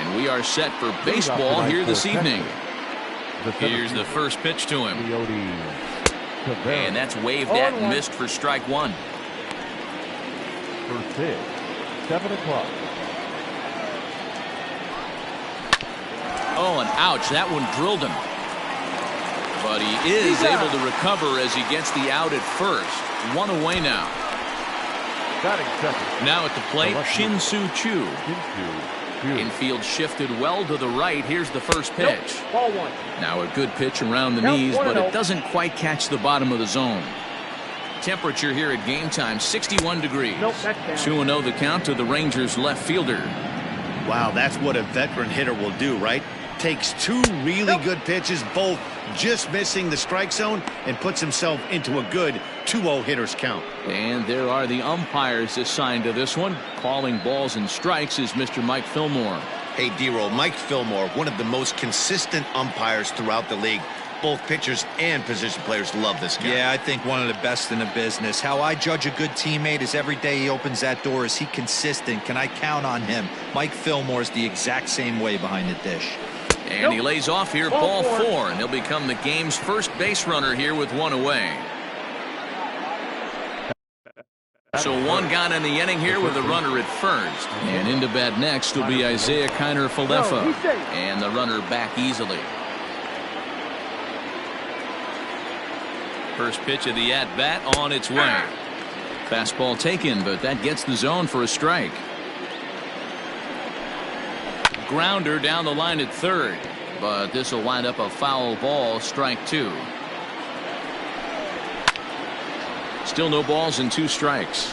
And we are set for baseball here this evening. Here's the first pitch to him. And that's waved at and missed for strike one. First pitch, 7 o'clock. Oh, and ouch, that one drilled him. But he is able to recover as he gets the out at first. One away now. Now at the plate, Shin-Soo Choo. Infield shifted well to the right. Here's the first pitch. Ball one. Now a good pitch around the knees, but it doesn't quite catch the bottom of the zone. Temperature here at game time, 61 degrees. 2-0 the count to the Rangers left fielder. Wow, that's what a veteran hitter will do, right? Takes two really good pitches, both just missing the strike zone, and puts himself into a good 2-0 hitter's count. And there are the umpires assigned to this one. Calling balls and strikes is Mr. Mike Fillmore. Hey, D-Roll, Mike Fillmore, one of the most consistent umpires throughout the league. Both pitchers and position players love this guy. Yeah, I think one of the best in the business. How I judge a good teammate is every day he opens that door. Is he consistent? Can I count on him? Mike Fillmore's the exact same way behind the dish. And he lays off here, ball four, and he'll become the game's first base runner here with one away. So one gone in the inning here with a runner at first. And into bat next will be Isaiah Kiner-Falefa. And the runner back easily. First pitch of the at-bat on its way. Fastball taken, but that gets the zone for a strike. Grounder down the line at third, but this will wind up a foul ball, strike two. Still no balls and 2 strikes.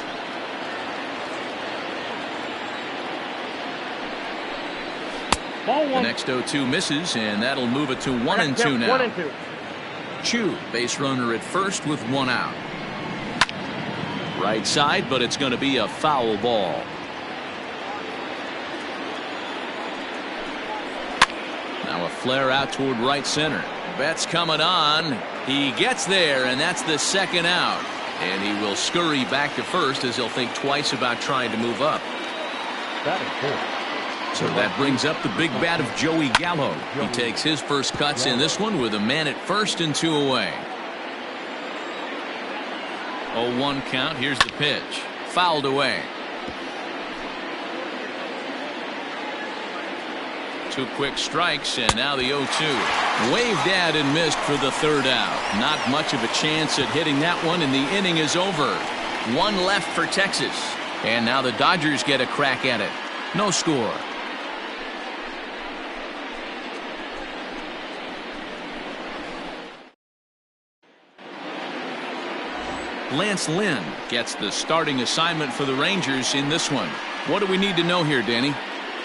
The next 0-2 misses, and that'll move it to 1-2 now. 1-2. Choo, base runner at first with 1 out. Right side, but it's going to be a foul ball. Now a flare out toward right center. Betts coming on. He gets there, and that's the second out. And he will scurry back to first as he'll think twice about trying to move up. So that brings up the big bat of Joey Gallo. He takes his first cuts in this one with a man at first and 2 away. 0-1 count. Here's the pitch. Fouled away. 2 quick strikes, and now the 0-2. Waved at and missed for the third out. Not much of a chance at hitting that one, and the inning is over. 1 left for Texas. And now the Dodgers get a crack at it. No score. Lance Lynn gets the starting assignment for the Rangers in this one. What do we need to know here, Danny?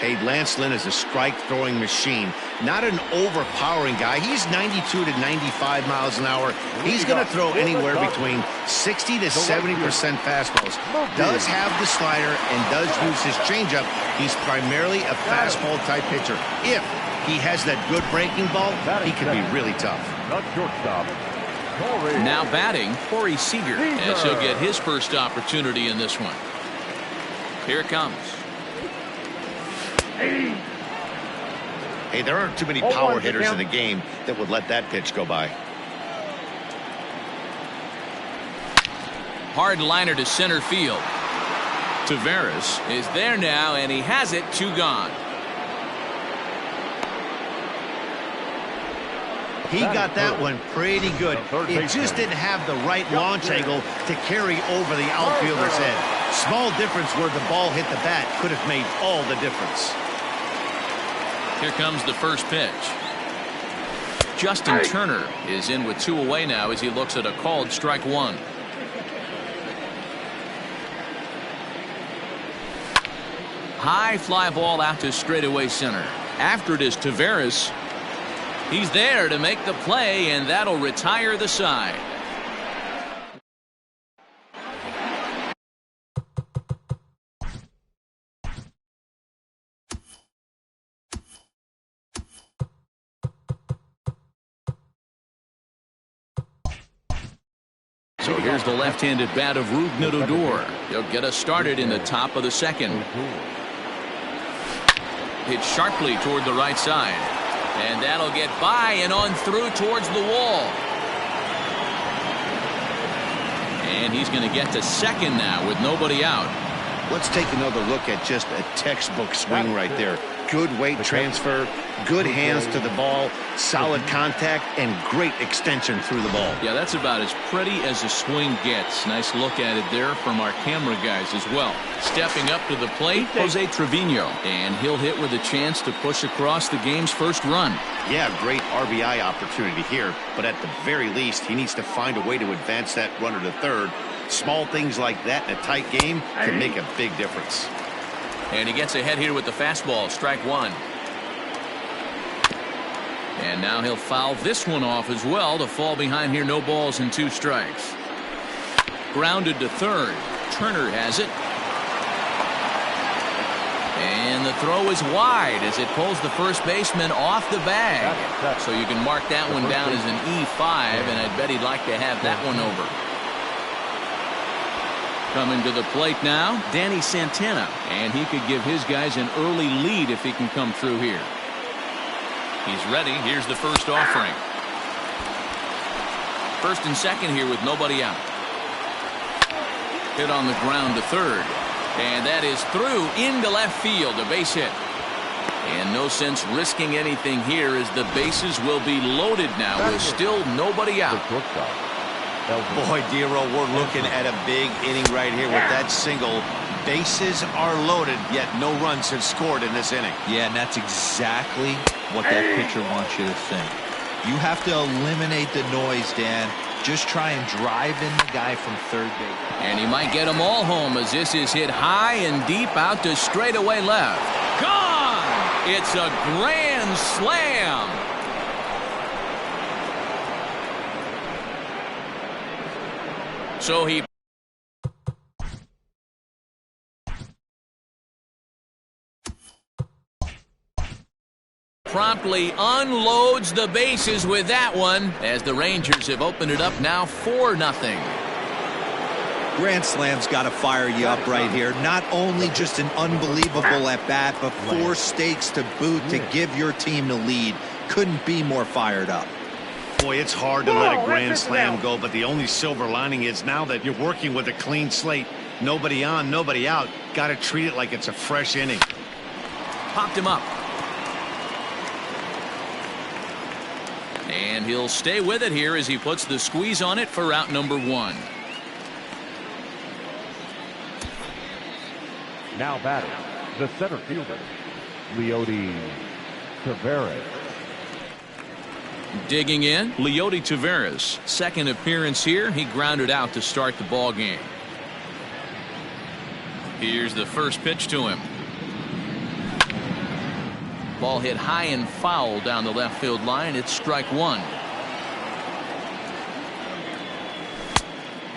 Hey, Lance Lynn is a strike-throwing machine. Not an overpowering guy. He's 92 to 95 miles an hour. He's going to throw anywhere between 60 to 70% fastballs. Does have the slider and does use his changeup. He's primarily a fastball-type pitcher. If he has that good breaking ball, he can be really tough. Now batting, Corey Seager, as he'll get his first opportunity in this one. Here it comes. Hey, there aren't too many power hitters in the game that would let that pitch go by. Hard liner to center field. Taveras is there now, and he has it. 2 gone. He got that one pretty good. It just didn't have the right launch angle to carry over the outfielder's head. Small difference where the ball hit the bat could have made all the difference. Here comes the first pitch. Justin Turner is in with 2 away now as he looks at a called strike 1. High fly ball out to straightaway center. After it is Taveras. He's there to make the play, and that'll retire the side. So here's the left-handed bat of Rougned Odor. He'll get us started in the top of the second. Hit sharply toward the right side. And that'll get by and on through towards the wall. And he's going to get to second now with nobody out. Let's take another look at just a textbook swing right there. Good weight transfer, good hands to the ball, solid contact, and great extension through the ball. Yeah, that's about as pretty as a swing gets. Nice look at it there from our camera guys as well. Stepping up to the plate, Jose Trevino. And he'll hit with a chance to push across the game's first run. Yeah, great RBI opportunity here, but at the very least, he needs to find a way to advance that runner to third. Small things like that in a tight game can make a big difference. And he gets ahead here with the fastball, strike one. And now he'll foul this one off as well to fall behind here, no balls and 2 strikes. Grounded to third. Turner has it. And the throw is wide as it pulls the first baseman off the bag. So you can mark that one down as an E5, and I'd bet he'd like to have that one over. Coming to the plate now, Danny Santana. And he could give his guys an early lead if he can come through here. He's ready. Here's the first offering. First and second here with nobody out. Hit on the ground to third. And that is through into left field, a base hit. And no sense risking anything here as the bases will be loaded now with still nobody out. Boy, Dero, we're looking at a big inning right here with that single. Bases are loaded, yet no runs have scored in this inning. Yeah, and that's exactly what that pitcher wants you to think. You have to eliminate the noise, Dan. Just try and drive in the guy from third base. And he might get them all home as this is hit high and deep out to straightaway left. Gone! It's a grand slam. So he promptly unloads the bases with that one as the Rangers have opened it up now 4-0. Grand Slam's got to fire you up right here. Not only just an unbelievable at-bat, but 4 stakes to boot to give your team the lead. Couldn't be more fired up. Boy, it's hard to let a grand slam go, but the only silver lining is now that you're working with a clean slate. Nobody on, nobody out. Got to treat it like it's a fresh inning. Popped him up. And he'll stay with it here as he puts the squeeze on it for out number 1. Now batting, the center fielder, Leody Taveras. Digging in, Leody Taveras. Second appearance here. He grounded out to start the ball game. Here's the first pitch to him. Ball hit high and foul down the left field line. It's strike 1.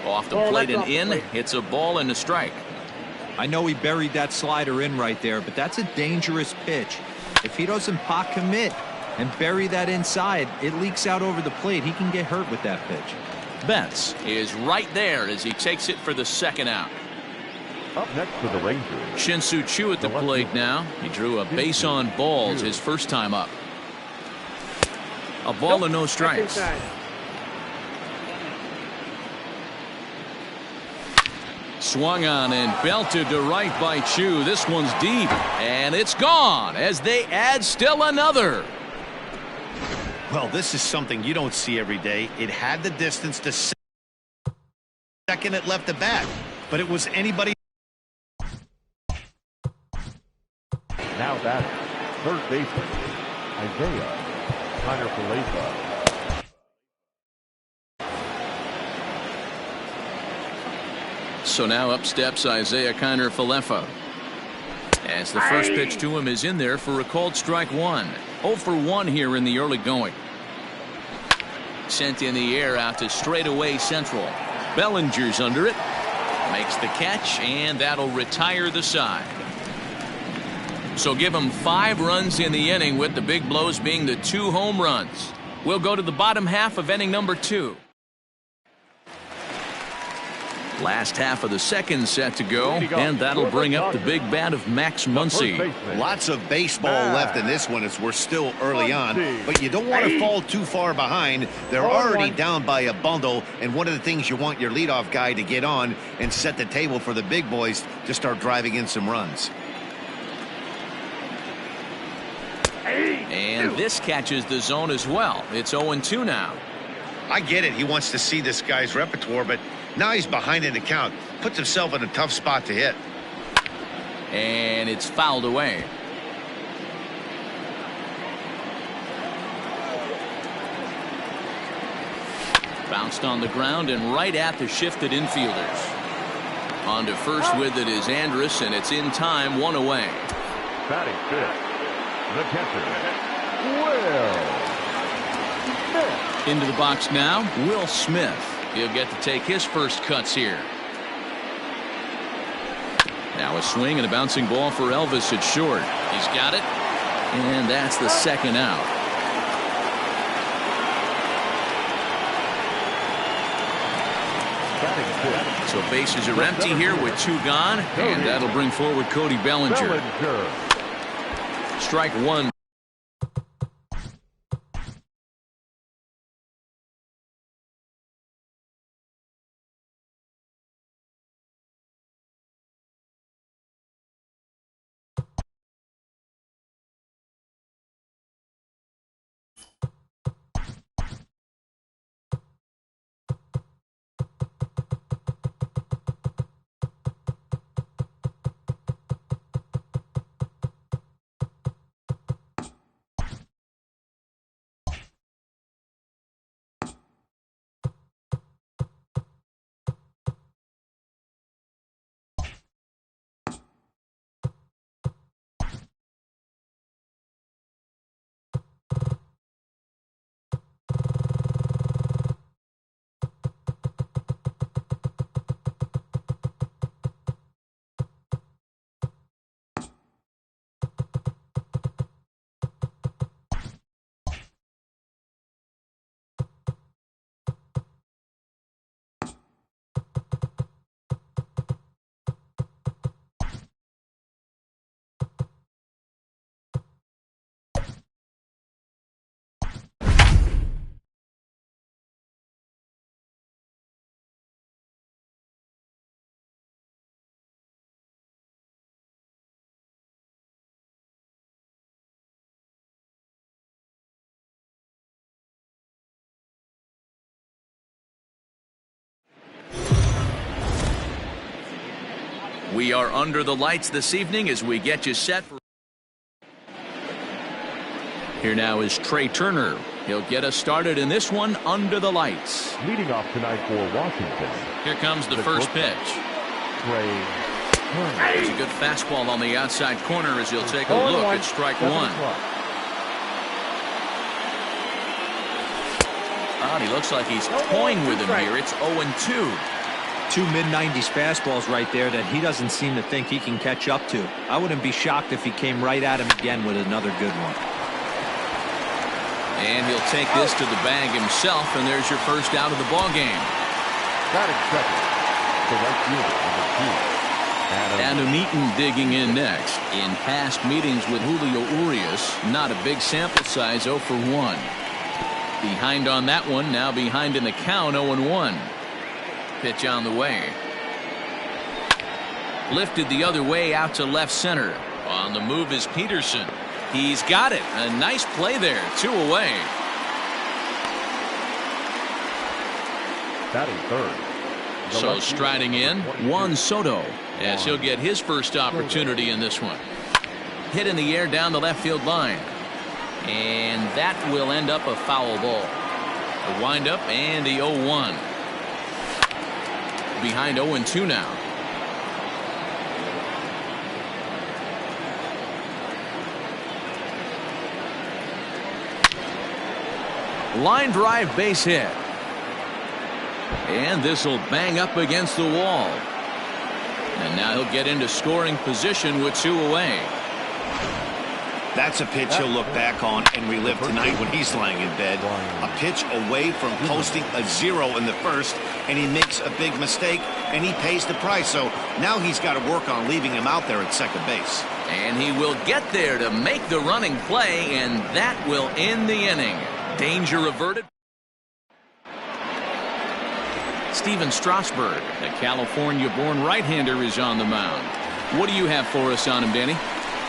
Off the plate and in. It's a ball and a strike. I know he buried that slider in right there, but that's a dangerous pitch. If he doesn't pot commit and bury that inside, it leaks out over the plate. He can get hurt with that pitch. Betts is right there as he takes it for the second out. Up next for the Rangers, Shin-Soo Choo at the plate now. He drew a base on balls his first time up. A ball and no strikes. Swung on and belted to right by Choo. This one's deep, and it's gone as they add still another. Well, this is something you don't see every day. It had the distance to second it left the bat, but it was anybody. now batting, third baseman, Isaiah Kiner-Falefa. So now up steps Isaiah Kiner-Falefa. As the first pitch to him is in there for a called strike 1. 0 for 1 here in the early going. Sent in the air out to straightaway central. Bellinger's under it. Makes the catch, and that'll retire the side. So give him 5 runs in the inning, with the big blows being the 2 home runs. We'll go to the bottom half of inning number 2. Last half of the second set to go, and that'll bring up the big bat of Max Muncy. Lots of baseball left in this one as we're still early on, but you don't want to fall too far behind. They're already down by a bundle, and one of the things you want your leadoff guy to get on and set the table for the big boys to start driving in some runs. And this catches the zone as well. It's 0-2 now. I get it. He wants to see this guy's repertoire, but now he's behind in the count. Puts himself in a tough spot to hit. And it's fouled away. Bounced on the ground and right at the shifted infielders. On to first with it is Andrus, and it's in time, 1 away. Batting fifth, the catcher, Will Smith. Into the box now, Will Smith. He'll get to take his first cuts here. Now a swing and a bouncing ball for Elvis at short. He's got it, and that's the second out. So bases are empty here with 2 gone, and that'll bring forward Cody Bellinger. Strike 1. We are under the lights this evening as we get you set for. Here now is Trey Turner. He'll get us started in this one under the lights. Leading off tonight for Washington. Here comes the first pitch. Trey Turner. There's a good fastball on the outside corner as he'll take a look at strike 1. Oh, he looks like he's toying with him here. It's 0-2. 2 mid-90s fastballs right there that he doesn't seem to think he can catch up to. I wouldn't be shocked if he came right at him again with another good one. And he'll take this to the bag himself, and there's your first out of the ball game. Batting second, the right fielder, Adam Eaton digging in next. In past meetings with Julio Urias, not a big sample size, 0 for 1. Behind on that one, now behind in the count, 0-1. Pitch on the way. Lifted the other way out to left center. On the move is Peterson. He's got it. A nice play there. 2 away. Batting third. So striding in, Juan Soto, as he'll get his first opportunity in this one. Hit in the air down the left field line. And that will end up a foul ball. A windup and the 0-1. Behind 0-2 now. Line drive base hit. And this will bang up against the wall. And now he'll get into scoring position with 2 away. That's a pitch he'll look back on and relive tonight when he's lying in bed. A pitch away from posting a 0 in the first, and he makes a big mistake, and he pays the price. So now he's got to work on leaving him out there at second base. And he will get there to make the running play, and that will end the inning. Danger averted. Steven Strasburg, the California-born right-hander, is on the mound. What do you have for us on him, Danny?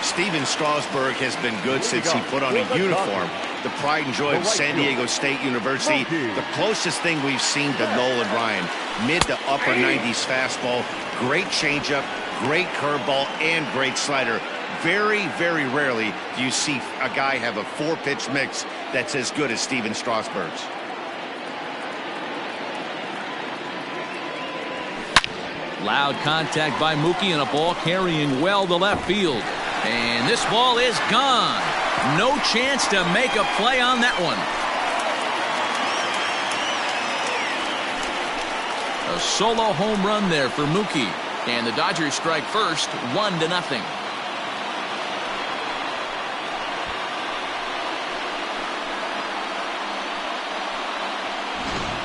Steven Strasburg has been good since he put on a uniform. The pride and joy of San Diego State University. The closest thing we've seen to Nolan Ryan. Mid to upper 90s fastball. Great changeup, great curveball, and great slider. Very, very rarely do you see a guy have a 4-pitch mix that's as good as Steven Strasburg's. Loud contact by Mookie, and a ball carrying well to left field. And this ball is gone. No chance to make a play on that one. A solo home run there for Mookie. And the Dodgers strike first, 1-0.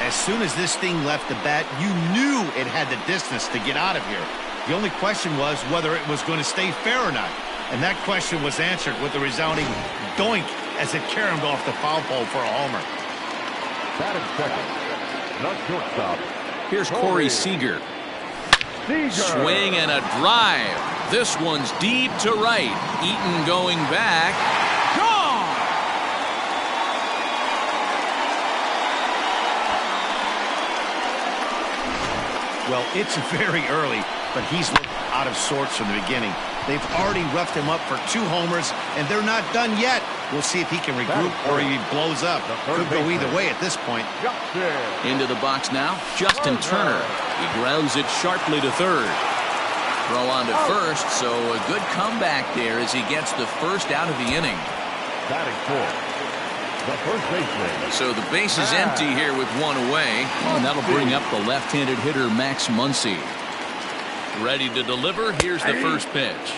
As soon as this thing left the bat, you knew it had the distance to get out of here. The only question was whether it was going to stay fair or not. And that question was answered with a resounding doink as it caromed off the foul pole for a homer. Batting second, not shortstop. Here's Corey Seager. Swing and a drive. This one's deep to right. Eaton going back. Gone! Well, it's very early, but he's looked out of sorts from the beginning. They've already roughed him up for 2 homers, and they're not done yet. We'll see if he can regroup or he blows up. Could go either way at this point. Into the box now, Justin Turner. He grounds it sharply to third. Throw on to first, so a good comeback there as he gets the first out of the inning. Batting fourth, the first baseman. So the base is empty here with 1 away. And that'll bring up the left-handed hitter Max Muncy. Ready to deliver. Here's the first pitch.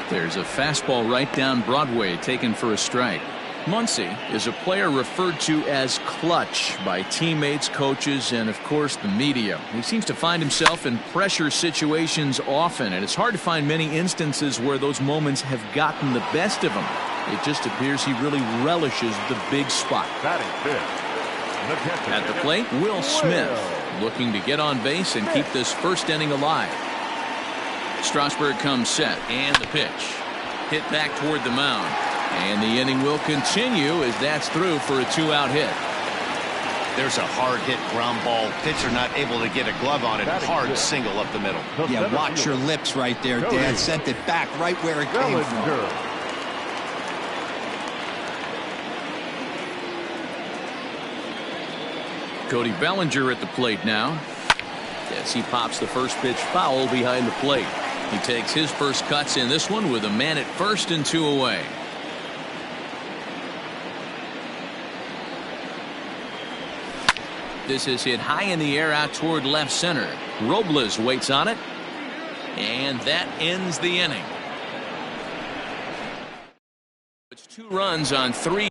There's a fastball right down Broadway taken for a strike. Muncy is a player referred to as clutch by teammates, coaches, and of course the media. He seems to find himself in pressure situations often, and it's hard to find many instances where those moments have gotten the best of him. It just appears he really relishes the big spot. At the plate, Will Smith looking to get on base and keep this first inning alive. Strasburg comes set, and the pitch. Hit back toward the mound. And the inning will continue as that's through for a 2-out hit. There's a hard hit ground ball. Pitcher not able to get a glove on it. Hard single up the middle. Yeah, watch your lips right there, Dad. Sent it back right where it came from. Cody Bellinger at the plate now. As he pops the first pitch foul behind the plate. He takes his first cuts in this one with a man at first and 2 away. This is hit high in the air out toward left center. Robles waits on it. And that ends the inning. It's 2 runs on 3.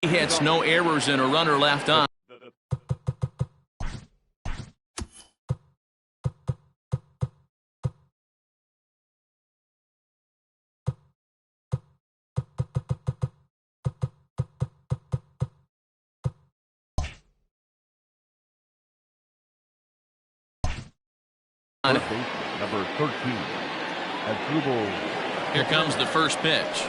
Hits, no errors, and a runner left on. Number 13. Here comes the first pitch.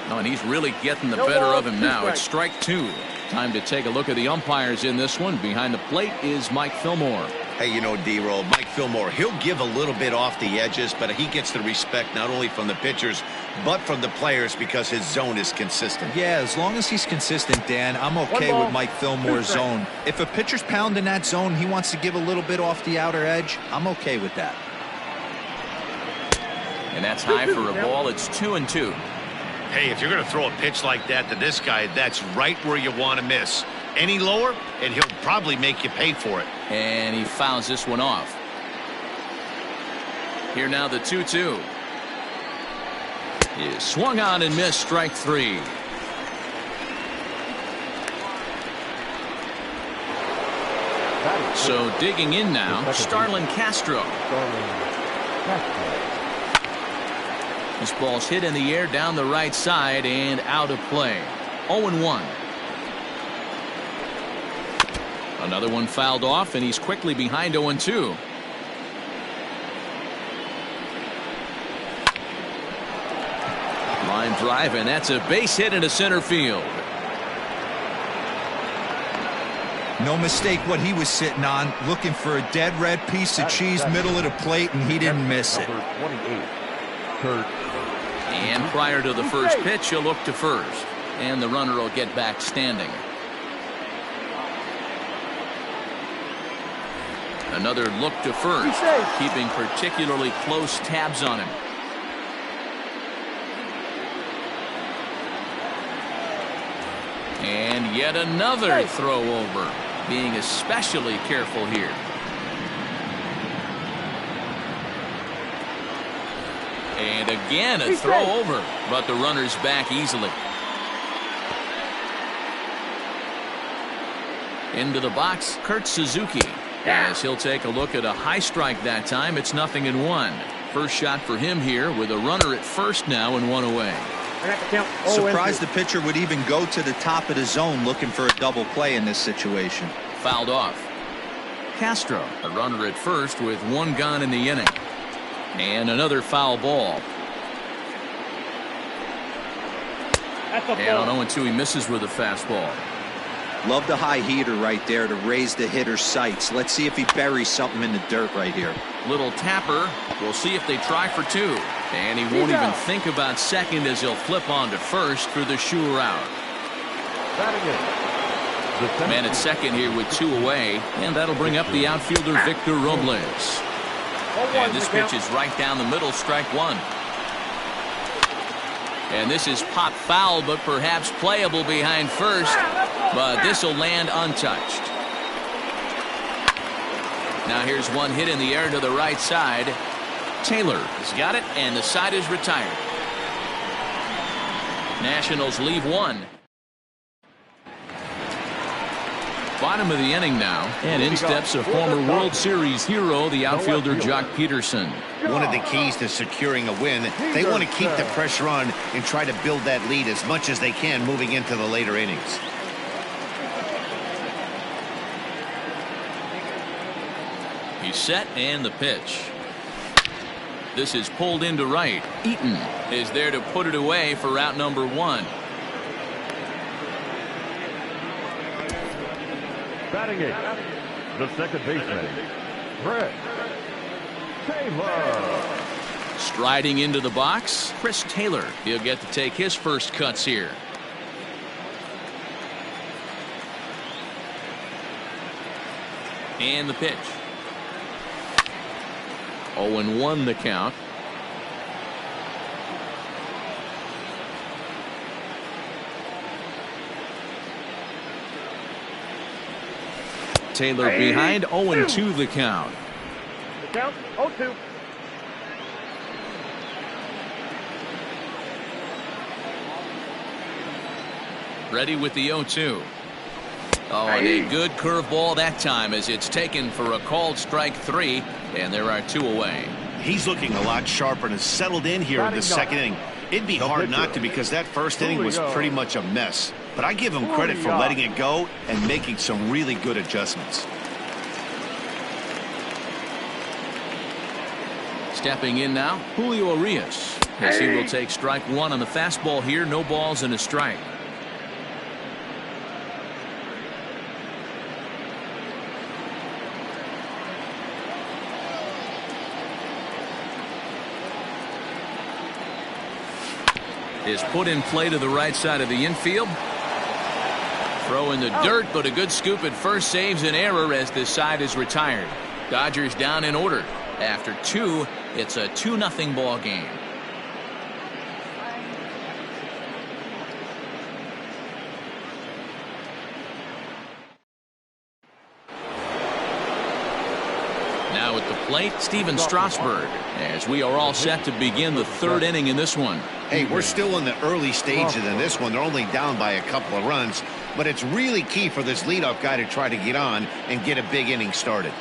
Oh, and he's really getting the better of him now. It's strike 2. Time to take a look at the umpires in this one. Behind the plate is Mike Fillmore. Hey, you know, D-Roll, Mike Fillmore, he'll give a little bit off the edges, but he gets the respect not only from the pitchers, but from the players because his zone is consistent. Yeah, as long as he's consistent, Dan, I'm okay with Mike Fillmore's zone. If a pitcher's pounding that zone, he wants to give a little bit off the outer edge, I'm okay with that. And that's high for a ball. It's 2-2. Hey, if you're going to throw a pitch like that to this guy, that's right where you want to miss. Any lower, and he'll probably make you pay for it. And he fouls this one off. Here now the 2-2. Is swung on and missed, strike 3. So digging in now, Starlin Castro. This ball's hit in the air down the right side and out of play. 0-1. Another one fouled off, and he's quickly behind 0-2. Line drive, and that's a base hit into center field. No mistake what he was sitting on, looking for a dead red piece of cheese middle of the plate, and he didn't miss it. And prior to the first pitch, he'll look to first, and the runner will get back standing. Another look to first, keeping particularly close tabs on him. And yet another throw over, being especially careful here. And again a throw over, but the runner's back easily. Into the box, Kurt Suzuki. As he'll take a look at a high strike that time, it's 0-1. First shot for him here with a runner at first now and one away. Surprised the pitcher would even go to the top of the zone looking for a double play in this situation. Fouled off. Castro, a runner at first with one gone in the inning. And another foul ball. And on 0-2 he misses with a fastball. Love the high heater right there to raise the hitter's sights. Let's see if he buries something in the dirt right here. Little tapper. We'll see if they try for 2. And he won't even think about second as he'll flip on to first for the sure out. Man at second here with 2 away. And that'll bring up the outfielder Victor Robles. And this pitch is right down the middle, strike 1. And this is pop foul, but perhaps playable behind first. But this will land untouched. Now here's one hit in the air to the right side. Taylor has got it, and the side is retired. Nationals leave 1. Bottom of the inning now, and in steps a former World Series hero, the outfielder Jock Peterson. One of the keys to securing a win, they want to keep the pressure on and try to build that lead as much as they can moving into the later innings. He's set, and the pitch. This is pulled into right. Eaton is there to put it away for route number 1. Batting it, the second baseman, Brett Taylor. Striding into the box, Chris Taylor. He'll get to take his first cuts here. And the pitch. 0-1 the count. Taylor behind, 0-2 the count. The count, 0-2. Ready with the 0-2. Oh, and a good curveball that time as it's taken for a called strike 3, and there are 2 away. He's looking a lot sharper and has settled in here in the second inning. It'd be hard not to because that first inning was pretty much a mess. But I give him credit for letting it go and making some really good adjustments. Stepping in now, Julio Urias, as he will take strike 1 on the fastball here. No balls and a strike. is put in play to the right side of the infield. Throw in the dirt, but a good scoop at first saves an error as this side is retired. Dodgers down in order. After 2, it's a 2-0 ball game. Now at the plate, Steven Strasburg, as we are all set to begin the 3rd inning in this one. Hey, we're still in the early stages in this one. They're only down by a couple of runs, but it's really key for this leadoff guy to try to get on and get a big inning started.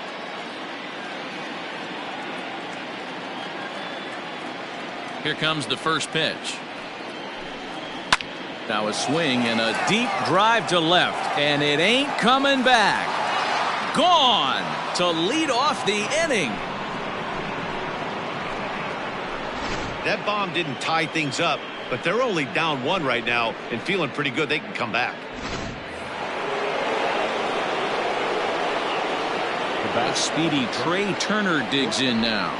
Here comes the first pitch. Now a swing and a deep drive to left, and it ain't coming back. Gone to lead off the inning. That bomb didn't tie things up, but they're only down 1 right now and feeling pretty good they can come back. The speedy Trey Turner digs in now,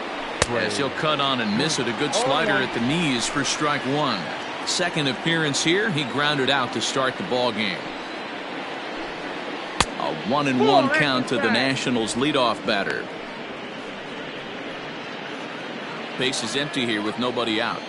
as he'll cut on and miss it. A good slider at the knees for strike 1. Second appearance here, he grounded out to start the ball game. A 1-1 count to the Nationals leadoff batter. Base is empty here with nobody out.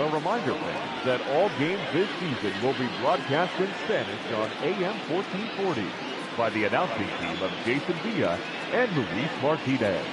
A reminder, fans, that all games this season will be broadcast in Spanish on AM 1440 by the announcing team of Jason Villa and Luis Martinez.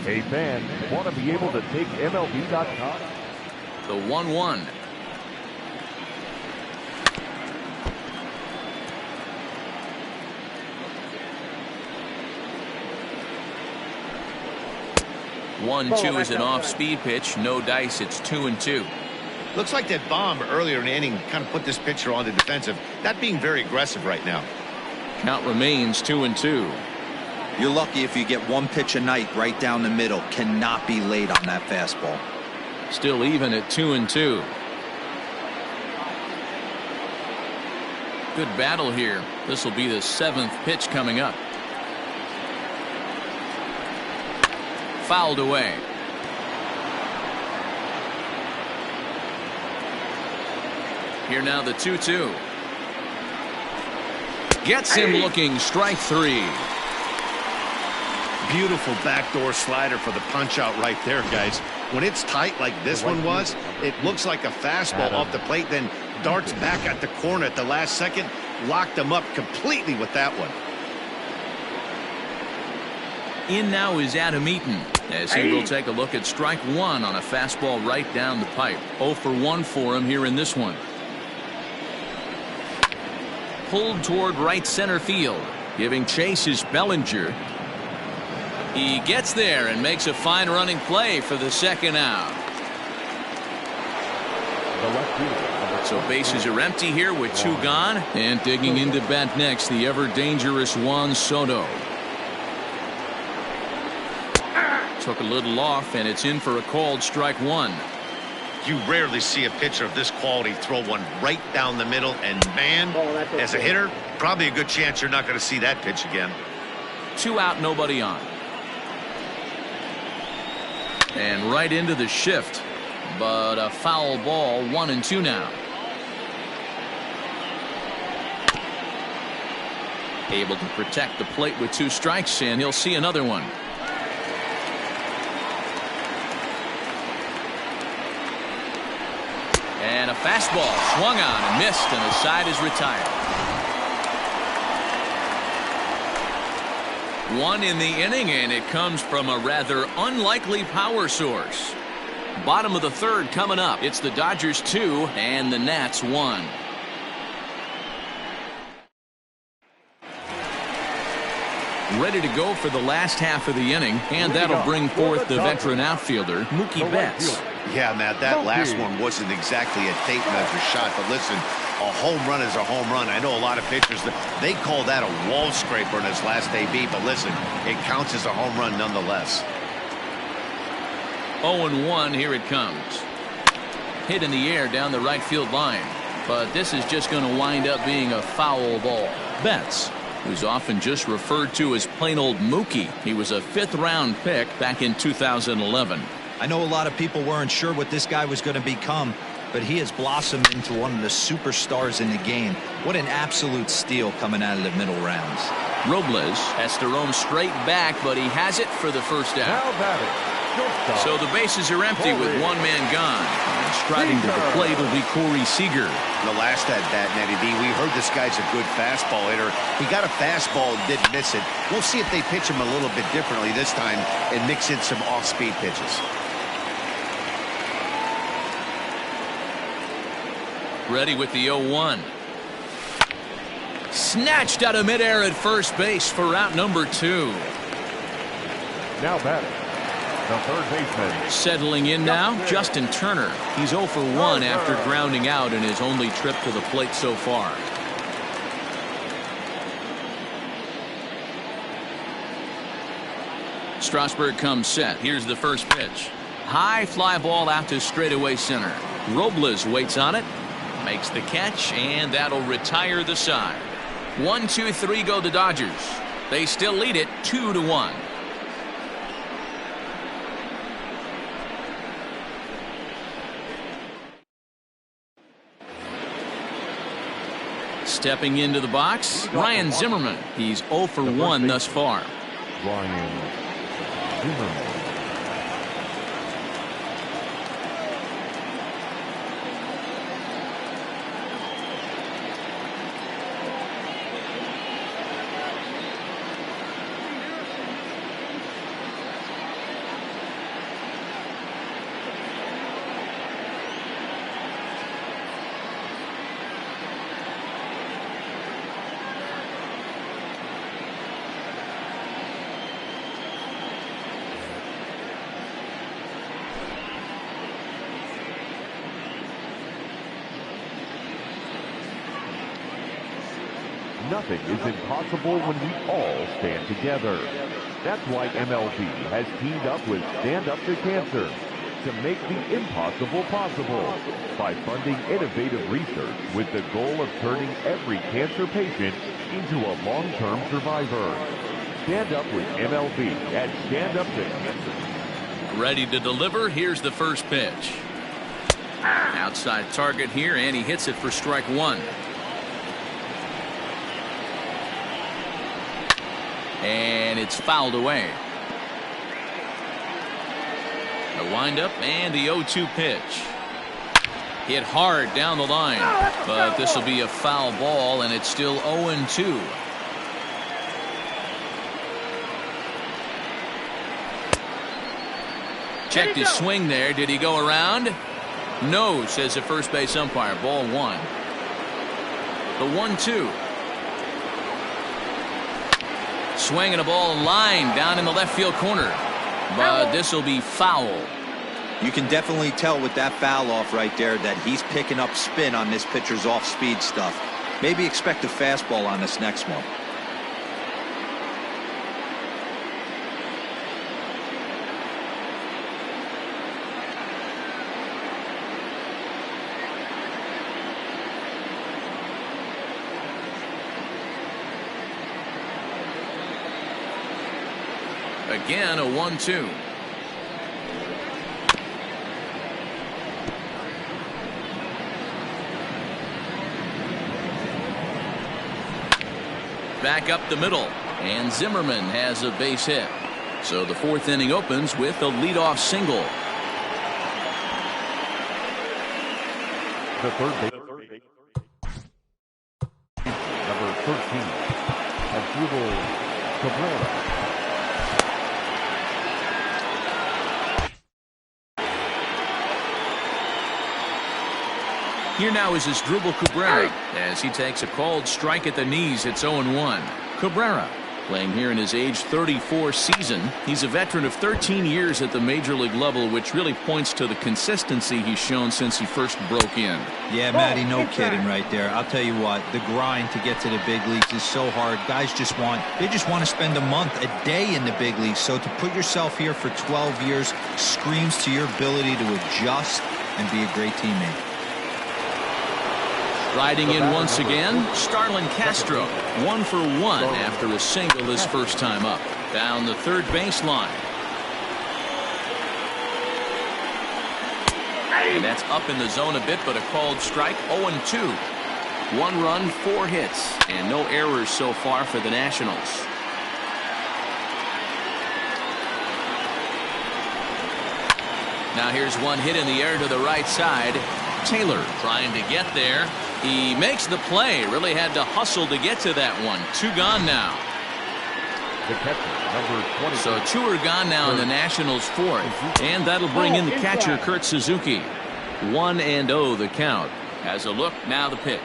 Hey fans, want to be able to take MLB.com? The 1-1. One, two is an off-speed pitch. No dice. It's 2-2. Looks like that bomb earlier in the inning kind of put this pitcher on the defensive. Not being very aggressive right now. Count remains 2-2. You're lucky if you get one pitch a night right down the middle. Cannot be late on that fastball. Still even at 2-2. Good battle here. This will be the 7th pitch coming up. Fouled away. Here now the 2-2. Gets him looking. Strike 3. Beautiful backdoor slider for the punch out right there, guys. When it's tight like this one was, it looks like a fastball off the plate, then darts back at the corner at the last second. Locked him up completely with that one. In now is Adam Eaton, as he will take a look at strike 1 on a fastball right down the pipe. 0 for 1 for him here in this one. Pulled toward right center field. Giving chase is Bellinger. He gets there and makes a fine running play for the second out. So bases are empty here with 2 gone. And digging into bat next, the ever dangerous Juan Soto. Took a little off, and it's in for a called strike 1. You rarely see a pitcher of this quality throw one right down the middle, and man, as a hitter, probably a good chance you're not going to see that pitch again. 2 out, nobody on. And right into the shift, but a foul ball. 1-2 now. Able to protect the plate with 2 strikes, and he'll see another one. And a fastball swung on and missed, and the side is retired. 1 in the inning, and it comes from a rather unlikely power source. Bottom of the 3rd coming up. It's the Dodgers 2 and the Nats 1. Ready to go for the last half of the inning, and that'll bring forth the veteran outfielder, Mookie Betts. Yeah, Matt, that last one wasn't exactly a tape measure shot, but listen, a home run is a home run. I know a lot of pitchers, they call that a wall scraper in his last AB, but listen, it counts as a home run nonetheless. 0-1, here it comes. Hit in the air down the right field line, but this is just going to wind up being a foul ball. Betts, who's often just referred to as plain old Mookie. He was a 5th-round pick back in 2011. I know a lot of people weren't sure what this guy was going to become, but he has blossomed into one of the superstars in the game. What an absolute steal coming out of the middle rounds. Robles has to roam straight back, but he has it for the first out. So the bases are empty with 1 man gone. And striding to the plate will be Corey Seager. The last at bat, Nettie D, we heard this guy's a good fastball hitter. He got a fastball and didn't miss it. We'll see if they pitch him a little bit differently this time and mix in some off-speed pitches. Ready with the 0-1. Snatched out of midair at first base for out number 2. Now batting, the 3rd baseman. Settling in now, Justin Turner. He's 0 for 1 after grounding out in his only trip to the plate so far. Strasburg comes set. Here's the first pitch. High fly ball out to straightaway center. Robles waits on it. Makes the catch, and that'll retire the side. 1-2-3 go the Dodgers. They still lead it 2-1. Stepping into the box, Ryan Zimmerman. He's 0 for 1 thus far. Ryan Zimmerman. Nothing is impossible when we all stand together. That's why MLB has teamed up with Stand Up to Cancer to make the impossible possible by funding innovative research with the goal of turning every cancer patient into a long-term survivor. Stand up with MLB at Stand Up to Cancer. Ready to deliver. Here's the first pitch. Outside target here, and he hits it for strike one. And it's fouled away. The windup and the 0-2 pitch. Hit hard down the line, but this will be a foul ball, and it's still 0-2. Checked his swing there. Did he go around? No, says the first base umpire. Ball one. The 1-2. Swinging a ball line down in the left field corner. But this will be foul. You can definitely tell with that foul off right there that he's picking up spin on this pitcher's off-speed stuff. Maybe expect a fastball on this next one. Again, a 1-2. Back up the middle, and Zimmerman has a base hit. So the fourth inning opens with a leadoff single. The third base, number 13, Asdrubal Cabrera. Here now is Asdrubal Cabrera as he takes a called strike at the knees. It's 0-1. Cabrera playing here in his age 34 season. He's a veteran of 13 years at the major league level, which really points to the consistency he's shown since he first broke in. Yeah, Matty, no kidding right there. I'll tell you what, the grind to get to the big leagues is so hard. Guys just want to spend a month, a day in the big leagues. So to put yourself here for 12 years screams to your ability to adjust and be a great teammate. Riding in once again, Starlin Castro, 1 for 1 after a single his first time up. Down the third baseline. And that's up in the zone a bit, but a called strike. 0-2. 1 run, 4 hits, and no errors so far for the Nationals. Now here's one hit in the air to the right side. Taylor trying to get there. He makes the play. Really had to hustle to get to that one. 2 gone now. The catcher, number 20. So 2 are gone now in the Nationals' fourth. And that'll bring in the catcher, Kurt Suzuki. 1-0 the count. Has a look, now the pitch.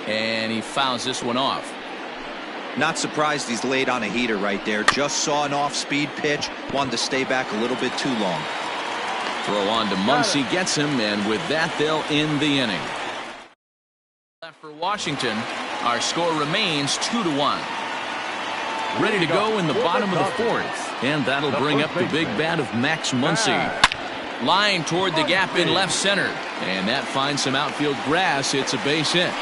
And he fouls this one off. Not surprised he's laid on a heater right there. Just saw an off-speed pitch. Wanted to stay back a little bit too long. Throw on to Muncy, gets him, and with that they'll end the inning. Left for Washington, our score remains 2-1. Ready to go in the bottom of the fourth, and that'll bring up the big bat of Max Muncy. Line toward the gap in left center, and that finds some outfield grass. It's a base hit.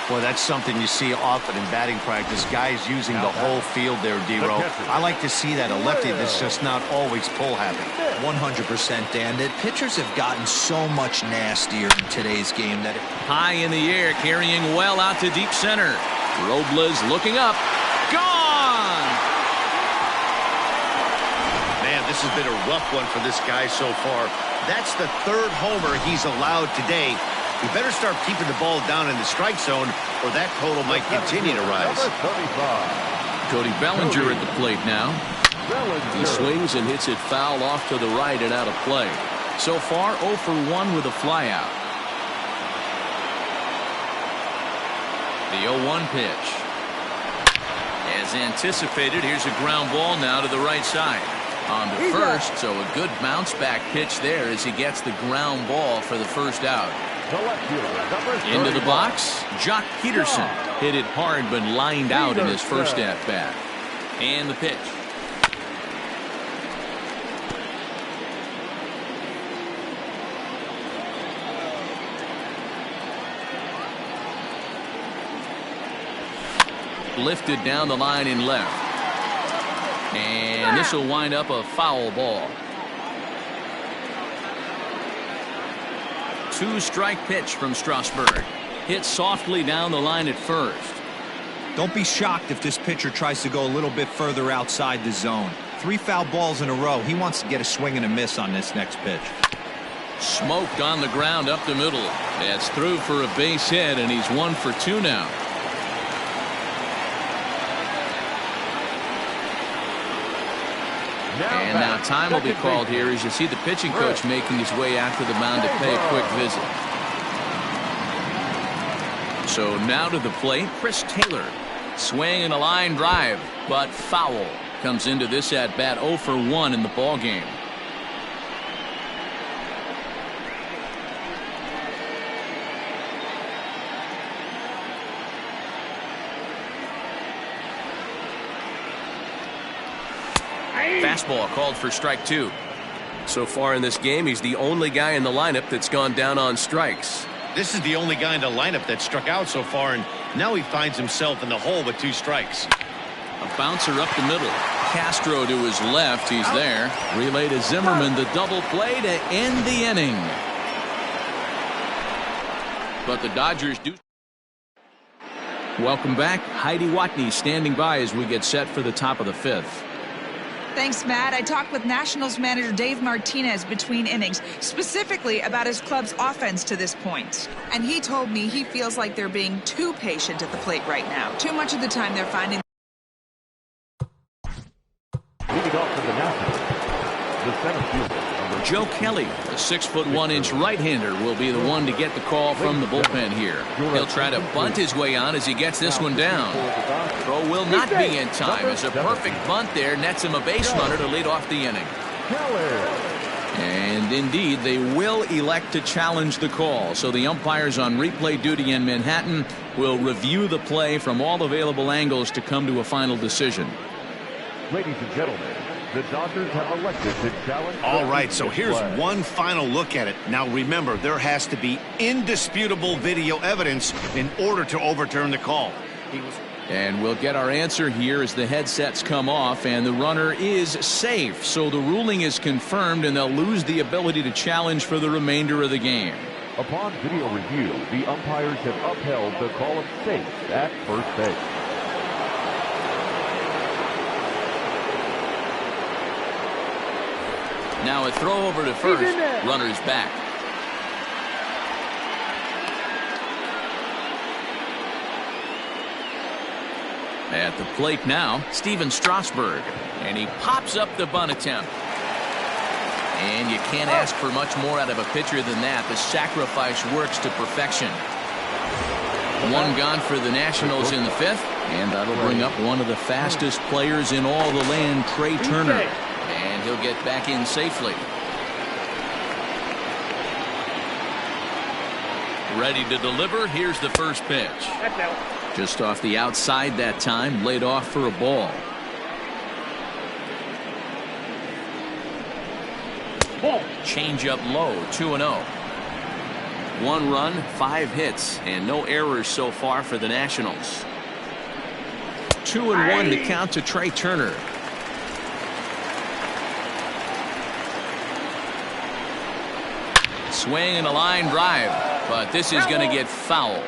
Boy, that's something you see often in batting practice. Guys using the whole field there, D-Row. I like to see that. A lefty that's just not always pull happy. 100%, Dan. The pitchers have gotten so much nastier in today's game that high in the air, carrying well out to deep center. Robles looking up. Gone! Man, this has been a rough one for this guy so far. That's the 3rd homer he's allowed today. You better start keeping the ball down in the strike zone, or that total might continue to rise. Cody Bellinger at the plate now. He swings and hits it foul off to the right and out of play. So far, 0 for 1 with a flyout. The 0-1 pitch. As anticipated, here's a ground ball now to the right side. On to first, so a good bounce back pitch there as he gets the ground ball for the first out. The left fielder, number 30. Into the box, Jock Peterson hit it hard but lined out in his first at-bat. And the pitch. Lifted down the line in left. And this will wind up a foul ball. 2-strike pitch from Strasburg. Hit softly down the line at first. Don't be shocked if this pitcher tries to go a little bit further outside the zone. 3 foul balls in a row. He wants to get a swing and a miss on this next pitch. Smoked on the ground up the middle. That's through for a base hit, and he's 1 for 2 now. And now time will be called here as you see the pitching coach making his way out to the mound to pay a quick visit. So now to the plate, Chris Taylor. Swing and a line drive, but foul. Comes into this at bat 0 for 1 in the ball game. Fastball called for strike 2. So far in this game, he's the only guy in the lineup that's gone down on strikes. This is the only guy in the lineup that struck out so far, and now he finds himself in the hole with 2 strikes. A bouncer up the middle. Castro to his left. He's there. Relay to Zimmerman. The double play to end the inning. But the Dodgers do. Welcome back. Heidi Watney standing by as we get set for the top of the 5th. Thanks, Matt. I talked with Nationals manager Dave Martinez between innings, specifically about his club's offense to this point. And he told me he feels like they're being too patient at the plate right now. Too much of the time they're finding. Leading off for the Nationals, the center fielder, number Joe Kelly, a 6'1" right-hander, will be the one to get the call from the bullpen here. He'll try to bunt his way on as he gets this one down. Throw will not be in time as a perfect bunt there nets him a base runner to lead off the inning. And indeed, they will elect to challenge the call. So the umpires on replay duty in Manhattan will review the play from all available angles to come to a final decision. Ladies and gentlemen, the Dodgers have elected to challenge. All right, so here's one final look at it. Now remember, there has to be indisputable video evidence in order to overturn the call. And we'll get our answer here as the headsets come off, and the runner is safe. So the ruling is confirmed, and they'll lose the ability to challenge for the remainder of the game. Upon video review, the umpires have upheld the call of safe at first base. Now a throw over to first. Runner's back. At the plate now, Steven Strasburg. And he pops up the bunt attempt. And you can't ask for much more out of a pitcher than that. The sacrifice works to perfection. 1 gone for the Nationals in the 5th. And that'll bring up one of the fastest players in all the land, Trey Turner. And he'll get back in safely. Ready to deliver. Here's the first pitch. Just off the outside that time. Laid off for a ball. Change up low. 2-0. 1 run, 5 hits, and no errors so far for the Nationals. 2-1 to count to Trey Turner. Swing and a line drive, but this is going to get foul.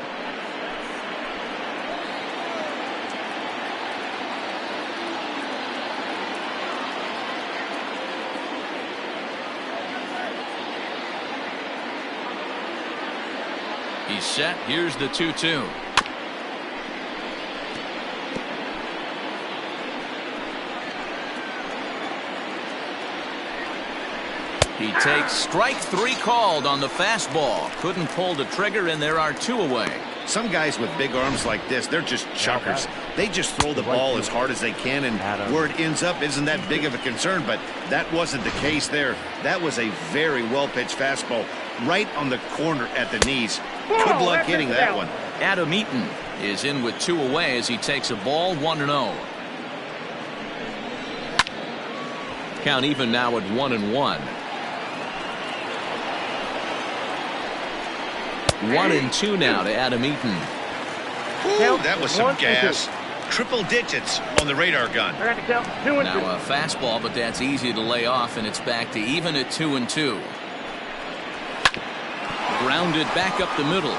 He's set. Here's the 2-2. He takes strike 3 called on the fastball. Couldn't pull the trigger, and there are 2 away. Some guys with big arms like this, they're just chuckers. They just throw the ball as hard as they can, and where it ends up isn't that big of a concern, but that wasn't the case there. That was a very well-pitched fastball. right on the corner at the knees. Good luck hitting that one. Adam Eaton is in with 2 away as he takes a ball 1-0. Count even now at 1-1. 1-2 now to Adam Eaton. Ooh, that was some gas. Triple digits on the radar gun. Now a fastball, but that's easy to lay off, and it's back to even at 2-2. Grounded back up the middle.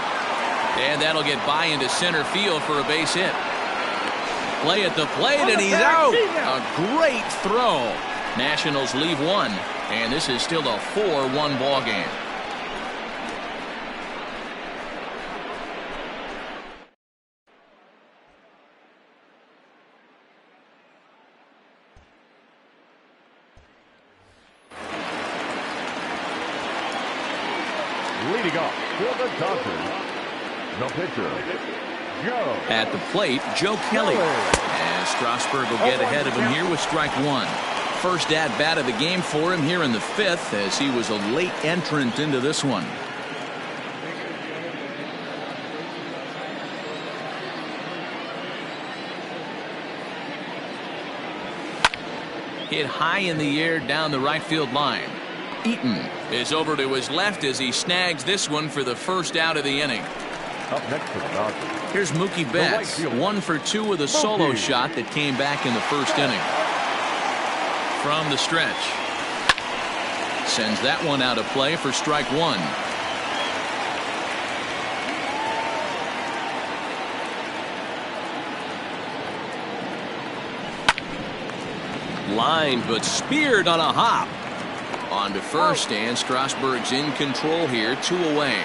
And that'll get by into center field for a base hit. Play at the plate, and he's out. A great throw. Nationals leave 1, and this is still a 4-1 ball game. Leading off for the Dodgers, the pitcher, Joe. At the plate, Joe Kelly. And Strasburg will get ahead of him here with strike 1. First at-bat of the game for him here in the 5th, as he was a late entrant into this one. Hit high in the air down the right field line. Eaton is over to his left as he snags this one for the first out of the inning. Up next for the Dodgers. Here's Mookie Betts, 1 for 2 with a solo shot that came back in the first inning. From the stretch. Sends that one out of play for strike 1. Lined but speared on a hop. On to first, and Strasburg's in control here, 2 away.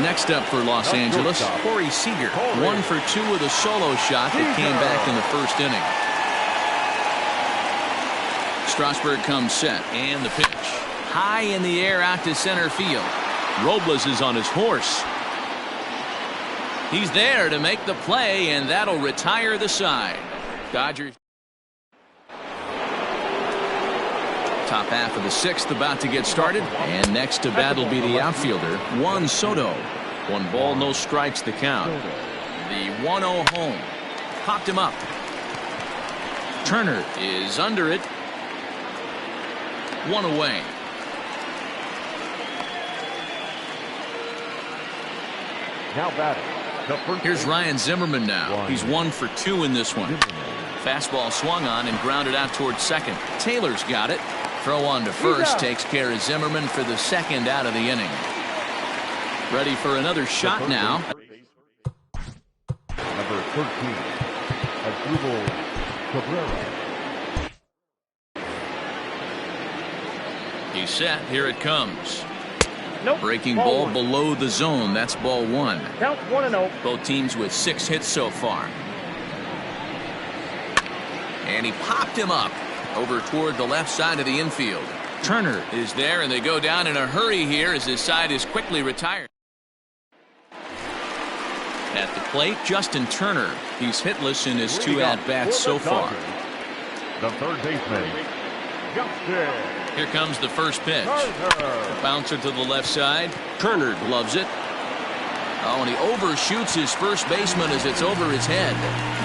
Next up for Los Angeles, Corey Seager, 1 for 2 with a solo shot that came back in the first inning. Strasburg comes set, and the pitch. High in the air out to center field. Robles is on his horse. He's there to make the play, and that'll retire the side. Dodgers. Top half of the 6th about to get started, and next to bat will be the outfielder, Juan Soto. 1 ball, no strikes the count. The 1-0 home. Popped him up. Turner is under it. 1 away. Now batting. Here's Ryan Zimmerman now. He's 1 for 2 in this one. Fastball swung on and grounded out towards second. Taylor's got it. Throw on to first takes care of Zimmerman for the 2nd out of the inning. Ready for another shot now. Number 13, Asdrubal Cabrera. He's set. Here it comes. Breaking ball below the zone. That's ball 1. Count 1-0. Both teams with 6 hits so far. And he popped him up over toward the left side of the infield. Turner is there, and they go down in a hurry here as his side is quickly retired. At the plate, Justin Turner. He's hitless in his 2 at-bats so far. The third baseman, Justin. Here comes the first pitch. A bouncer to the left side. Turner loves it. Oh, and he overshoots his first baseman as it's over his head.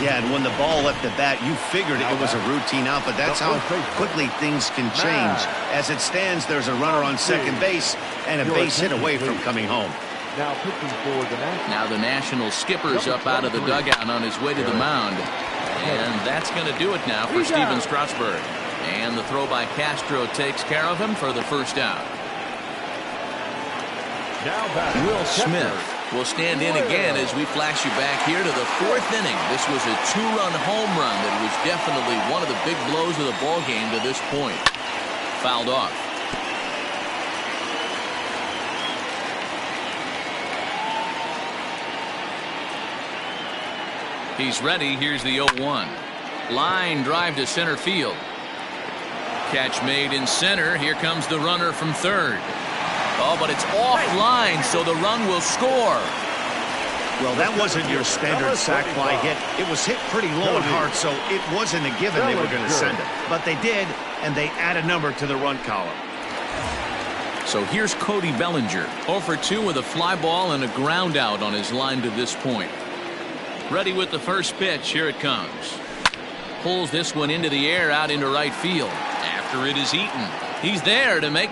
Yeah, and when the ball left the bat, you figured it was a routine out, but that's how quickly things can change. As it stands, there's a runner on second base and a base hit away from coming home. Now pitching for the Nationals. Now the National skipper's up out of the dugout on his way to the mound. And that's going to do it now for Steven Strasburg. And the throw by Castro takes care of him for the first out. Will Smith will stand in again as we flash you back here to the 4th inning. This was a 2-run home run that was definitely one of the big blows of the ball game to this point. Fouled off. He's ready. Here's the 0-1. Line drive to center field. Catch made in center. Here comes the runner from third. Oh, but it's offline, so the run will score. Well, that wasn't your standard sac fly hit. It was hit pretty low and hard, so it wasn't a given they were going to send it. But they did, and they add a number to the run column. So here's Cody Bellinger, 0 for 2 with a fly ball and a ground out on his line to this point. Ready with the first pitch. Here it comes. Pulls this one into the air out into right field. After it is eaten, he's there to make